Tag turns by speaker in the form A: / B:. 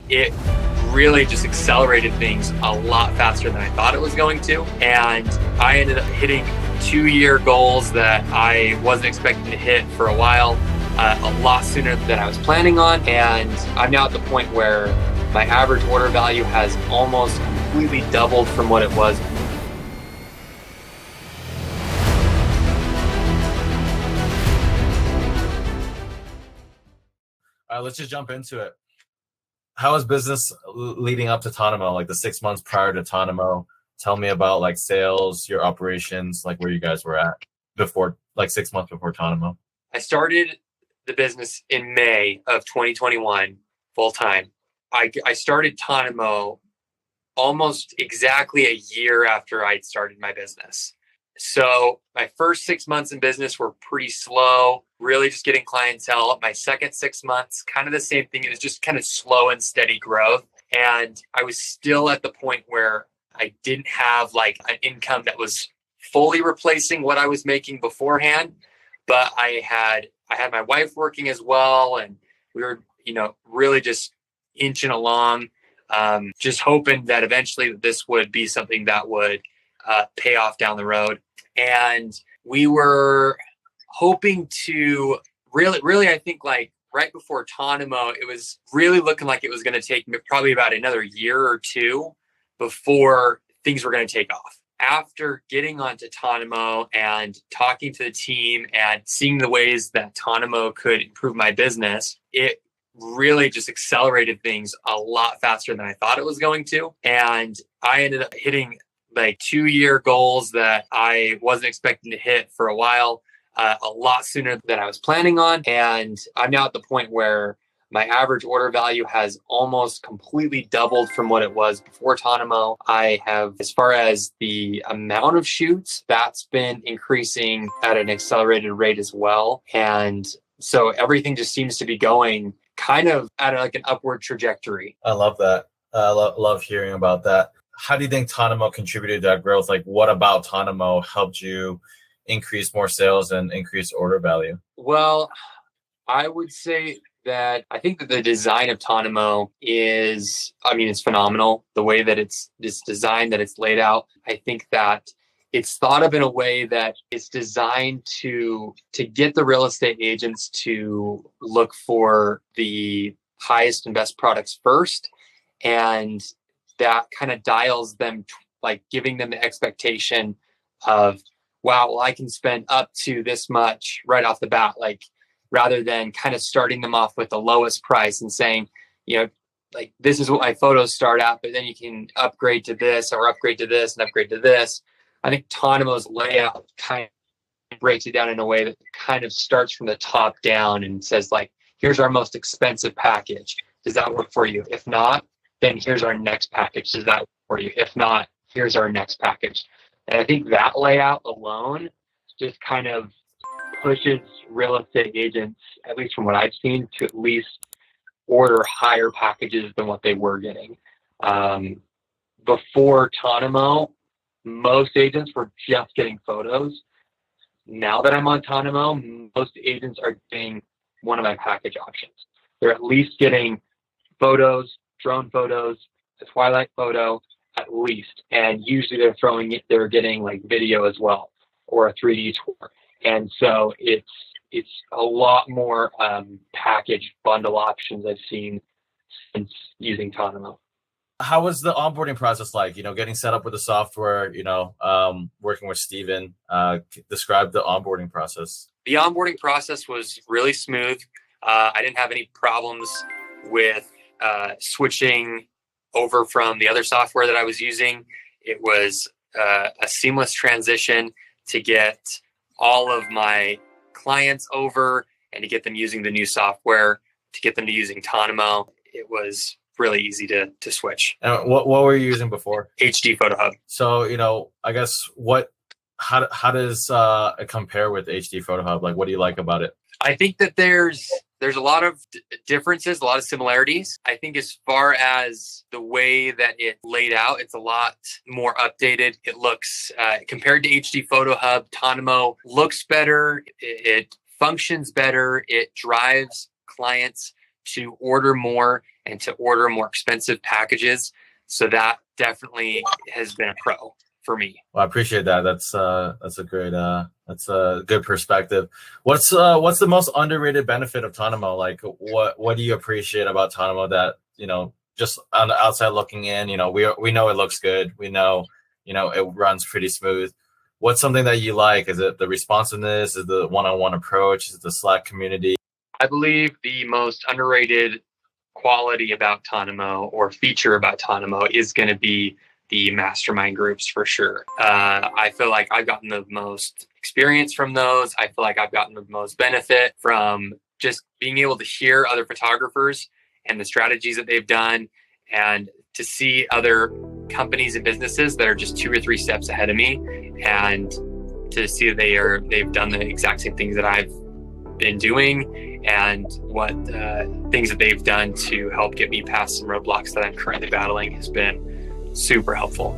A: it really just accelerated things a lot faster than I thought it was going to. And I ended up hitting 2-year goals that I wasn't expecting to hit for a while, a lot sooner than I was planning on. And I'm now at the point where my average order value has almost completely doubled from what it was.
B: All right, let's just jump into it. How was business leading up to Tonomo, like the 6 months prior to Tonomo? Tell me about like sales, your operations, like where you guys were at before, like 6 months before Tonomo.
A: I started the business in May of 2021 full time. I started Tonomo almost exactly a year after I'd started my business. So my first 6 months in business were pretty slow, really just getting clientele. My second 6 months, kind of the same thing. It was just kind of slow and steady growth. And I was still at the point where I didn't have like an income that was fully replacing what I was making beforehand. But I had my wife working as well. And we were, really just inching along, just hoping that eventually this would be something that would pay off down the road. And we were hoping to really, I think like right before Tonomo, it was really looking like it was going to take probably about another year or two before things were going to take off. After getting onto Tonomo and talking to the team and seeing the ways that Tonomo could improve my business, it really just accelerated things a lot faster than I thought it was going to. And I ended up hitting like 2-year goals that I wasn't expecting to hit for a while, a lot sooner than I was planning on. And I'm now at the point where my average order value has almost completely doubled from what it was before Tonomo. I have, as far as the amount of shoots, that's been increasing at an accelerated rate as well. And so everything just seems to be going kind of at like an upward trajectory.
B: I love that. I love hearing about that. How do you think Tonomo contributed to that growth? Like, what about Tonomo helped you increase more sales and increase order value?
A: Well, I would say that I think that the design of Tonomo is, it's phenomenal. The way that it's designed, that it's laid out. I think that it's thought of in a way that it's designed to get the real estate agents to look for the highest and best products first. And that kind of dials them, like giving them the expectation of, wow, well, I can spend up to this much right off the bat, like rather than kind of starting them off with the lowest price and saying, like, this is what my photos start at, but then you can upgrade to this or upgrade to this and upgrade to this. I think Tonomo's layout kind of breaks it down in a way that kind of starts from the top down and says, like, here's our most expensive package. Does that work for you? If not, then here's our next package. Does that work for you? If not, here's our next package. And I think that layout alone just kind of pushes real estate agents, at least from what I've seen, to at least order higher packages than what they were getting. Before Tonomo, most agents were just getting photos. Now that I'm on Tonomo, most agents are getting one of my package options. They're at least getting photos, drone photos, a twilight photo, at least. And usually they're getting like video as well, or a 3D tour. And so it's a lot more package bundle options I've seen since using Tonomo.
B: How was the onboarding process like? Getting set up with the software, working with Steven, describe the onboarding process.
A: The onboarding process was really smooth. I didn't have any problems with switching over from the other software that I was using. It was a seamless transition to get all of my clients over and to get them using the new software, to get them to using Tonomo. It was really easy to switch.
B: And what were you using before?
A: HDPhotoHub.
B: So, I guess how does it compare with HDPhotoHub? Like, what do you like about it?
A: I think that there's a lot of differences, a lot of similarities. I think as far as the way that it laid out, it's a lot more updated. It looks, compared to HDPhotoHub, Tonomo looks better. It functions better. It drives clients to order more and to order more expensive packages. So that definitely has been a pro for me.
B: Well, I appreciate that. That's a great that's a good perspective. What's the most underrated benefit of Tonomo? Like what do you appreciate about Tonomo that, just on the outside looking in, we know it looks good. We know, it runs pretty smooth. What's something that you like? Is it the responsiveness? Is it the one-on-one approach? Is it the Slack community?
A: I believe the most underrated quality about Tonomo or feature about Tonomo is going to be the mastermind groups for sure. I feel like I've gotten the most experience from those. I feel like I've gotten the most benefit from just being able to hear other photographers and the strategies that they've done, and to see other companies and businesses that are just 2 or 3 steps ahead of me, and to see that they've done the exact same things that I've been doing, and what things that they've done to help get me past some roadblocks that I'm currently battling has been super helpful.